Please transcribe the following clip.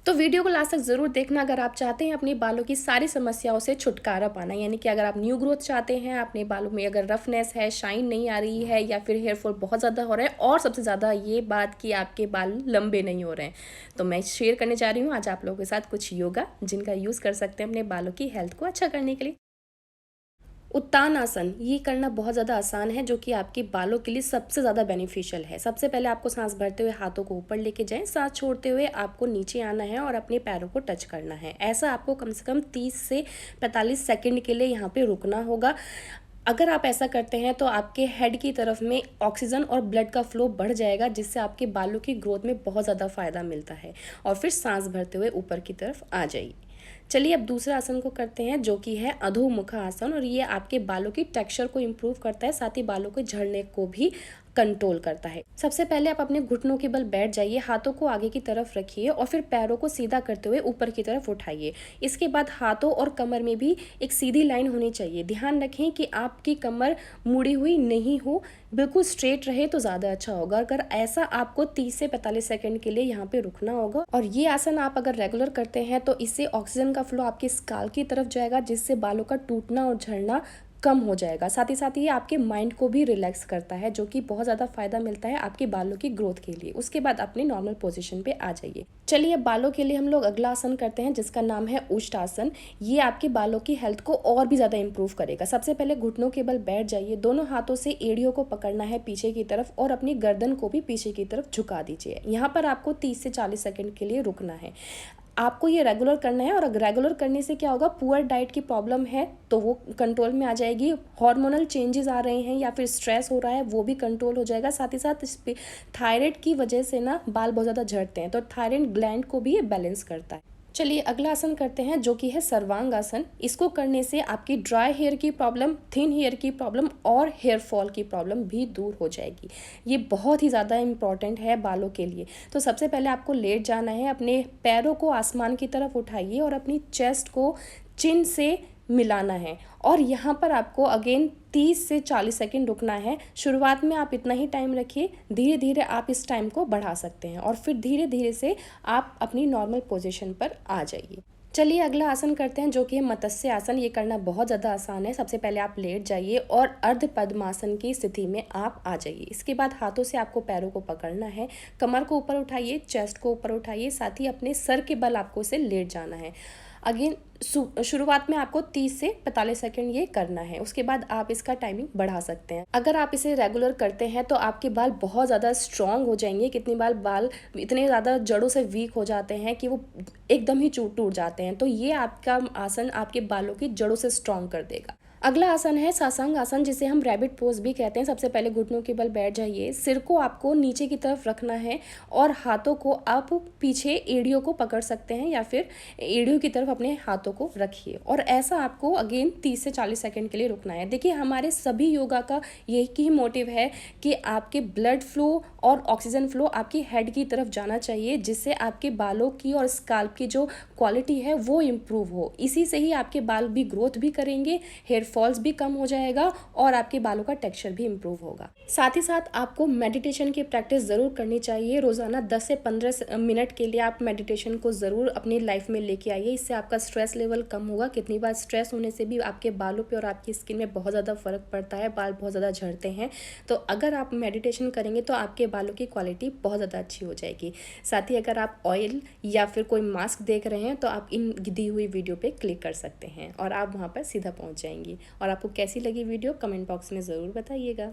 तो वीडियो को लास्ट तक ज़रूर देखना अगर आप चाहते हैं अपने बालों की सारी समस्याओं से छुटकारा पाना। यानी कि अगर आप न्यू ग्रोथ चाहते हैं, अपने बालों में अगर रफनेस है, शाइन नहीं आ रही है या फिर हेयर फॉल बहुत ज़्यादा हो रहा है और सबसे ज़्यादा ये बात कि आपके बाल लंबे नहीं हो रहे हैं, तो मैं शेयर करने जा रही हूँ आज आप लोगों के साथ कुछ योगा जिनका यूज़ कर सकते हैं अपने बालों की हेल्थ को अच्छा करने के लिए। उत्तान आसन ये करना बहुत ज़्यादा आसान है, जो कि आपके बालों के लिए सबसे ज़्यादा बेनिफिशियल है। सबसे पहले आपको सांस भरते हुए हाथों को ऊपर लेके जाएं, सांस छोड़ते हुए आपको नीचे आना है और अपने पैरों को टच करना है। ऐसा आपको कम से कम 30 से 45 सेकंड के लिए यहाँ पे रुकना होगा। अगर आप ऐसा करते हैं तो आपके हेड की तरफ में ऑक्सीजन और ब्लड का फ्लो बढ़ जाएगा, जिससे आपके बालों की ग्रोथ में बहुत ज़्यादा फ़ायदा मिलता है। और फिर सांस भरते हुए ऊपर की तरफ आ जाइए। चलिए अब दूसरा आसन को करते हैं, जो कि है अधोमुख आसन, और ये आपके बालों की टेक्सचर को इम्प्रूव करता है, साथ ही बालों के झड़ने को भी कंट्रोल करता है। सबसे पहले आप अपने घुटनों के बल बैठ जाइए, हाथों को आगे की तरफ रखिए और फिर पैरों को सीधा करते हुए ऊपर की तरफ उठाइए। इसके बाद हाथों और कमर में भी एक सीधी लाइन होनी चाहिए। ध्यान रखें कि आपकी कमर मुड़ी हुई नहीं हो, बिल्कुल स्ट्रेट रहे तो ज़्यादा अच्छा होगा। अगर ऐसा आपको 30 से 45 सेकंड के लिए यहाँ पे रुकना होगा। और ये आसन आप अगर रेगुलर करते हैं तो इससे ऑक्सीजन का फ्लो आपके स्काल्प की तरफ जाएगा, जिससे बालों का टूटना और झड़ना कम हो जाएगा। साथ ही ये आपके माइंड को भी रिलैक्स करता है, जो कि बहुत ज़्यादा फायदा मिलता है आपके बालों की ग्रोथ के लिए। उसके बाद अपने नॉर्मल पोजीशन पे आ जाइए। चलिए अब बालों के लिए हम लोग अगला आसन करते हैं, जिसका नाम है उष्ट आसन। ये आपके बालों की हेल्थ को और भी ज़्यादा इंप्रूव करेगा। सबसे पहले घुटनों के बल बैठ जाइए, दोनों हाथों से एड़ियों को पकड़ना है पीछे की तरफ और अपनी गर्दन को भी पीछे की तरफ झुका दीजिए। यहाँ पर आपको 30 से 40 सेकंड के लिए रुकना है। आपको ये रेगुलर करना है, और अगर रेगुलर करने से क्या होगा, पुअर डाइट की प्रॉब्लम है तो वो कंट्रोल में आ जाएगी। हार्मोनल चेंजेस आ रहे हैं या फिर स्ट्रेस हो रहा है, वो भी कंट्रोल हो जाएगा। साथ ही साथ इस पे थायराइड की वजह से ना बाल बहुत ज़्यादा झड़ते हैं, तो थायराइड ग्लैंड को भी ये बैलेंस करता है। चलिए अगला आसन करते हैं, जो कि है सर्वांग आसन। इसको करने से आपकी ड्राई हेयर की प्रॉब्लम, थिन हेयर की प्रॉब्लम और हेयर फॉल की प्रॉब्लम भी दूर हो जाएगी। ये बहुत ही ज़्यादा इम्पॉर्टेंट है बालों के लिए। तो सबसे पहले आपको लेट जाना है, अपने पैरों को आसमान की तरफ उठाइए और अपनी चेस्ट को चिन से मिलाना है। और यहाँ पर आपको अगेन 30 से 40 सेकंड रुकना है। शुरुआत में आप इतना ही टाइम रखिए, धीरे धीरे आप इस टाइम को बढ़ा सकते हैं और फिर धीरे धीरे से आप अपनी नॉर्मल पोजीशन पर आ जाइए। चलिए अगला आसन करते हैं, जो कि है मत्स्य आसन। ये करना बहुत ज़्यादा आसान है। सबसे पहले आप लेट जाइए और अर्ध पद्मासन की स्थिति में आप आ जाइए। इसके बाद हाथों से आपको पैरों को पकड़ना है, कमर को ऊपर उठाइए, चेस्ट को ऊपर उठाइए, साथ ही अपने सर के बल आपको से लेट जाना है। अगेन शुरुआत में आपको 30 से 45 सेकंड ये करना है। उसके बाद आप इसका टाइमिंग बढ़ा सकते हैं। अगर आप इसे रेगुलर करते हैं तो आपके बाल बहुत ज़्यादा स्ट्रॉन्ग हो जाएंगे। कितनी बार बाल इतने ज़्यादा जड़ों से वीक हो जाते हैं कि वो एकदम ही टूट जाते हैं, तो ये आपका आसन आपके बालों की जड़ों से स्ट्रॉन्ग कर देगा। अगला आसन है सासंग आसन, जिसे हम रैबिट पोज भी कहते हैं। सबसे पहले घुटनों के बल बैठ जाइए, सिर को आपको नीचे की तरफ रखना है और हाथों को आप पीछे एड़ियों को पकड़ सकते हैं या फिर एड़ियों की तरफ अपने हाथों को रखिए। और ऐसा आपको अगेन 30 से 40 सेकंड के लिए रुकना है। देखिए हमारे सभी योगा का यही ही मोटिव है कि आपके ब्लड फ्लो और ऑक्सीजन फ्लो आपकी हेड की तरफ जाना चाहिए, जिससे आपके बालों की और स्काल्प की जो क्वालिटी है वो इम्प्रूव हो। इसी से ही आपके बाल भी ग्रोथ भी करेंगे, हेयर फॉल्स भी कम हो जाएगा और आपके बालों का टेक्सचर भी इम्प्रूव होगा। साथ ही साथ आपको मेडिटेशन की प्रैक्टिस ज़रूर करनी चाहिए। रोज़ाना 10 से 15 मिनट के लिए आप मेडिटेशन को ज़रूर अपनी लाइफ में लेके आइए। इससे आपका स्ट्रेस लेवल कम होगा। कितनी बार स्ट्रेस होने से भी आपके बालों पे और आपकी स्किन में बहुत ज़्यादा फ़र्क पड़ता है, बाल बहुत ज़्यादा झड़ते हैं। तो अगर आप मेडिटेशन करेंगे तो आपके बालों की क्वालिटी बहुत ज़्यादा अच्छी हो जाएगी। साथ ही अगर आप ऑयल या फिर कोई मास्क देख रहे हैं तो आप इन दी हुई वीडियो पे क्लिक कर सकते हैं और आप वहाँ पर सीधा पहुँच जाएंगी। और आपको कैसी लगी वीडियो कमेंट बॉक्स में ज़रूर बताइएगा।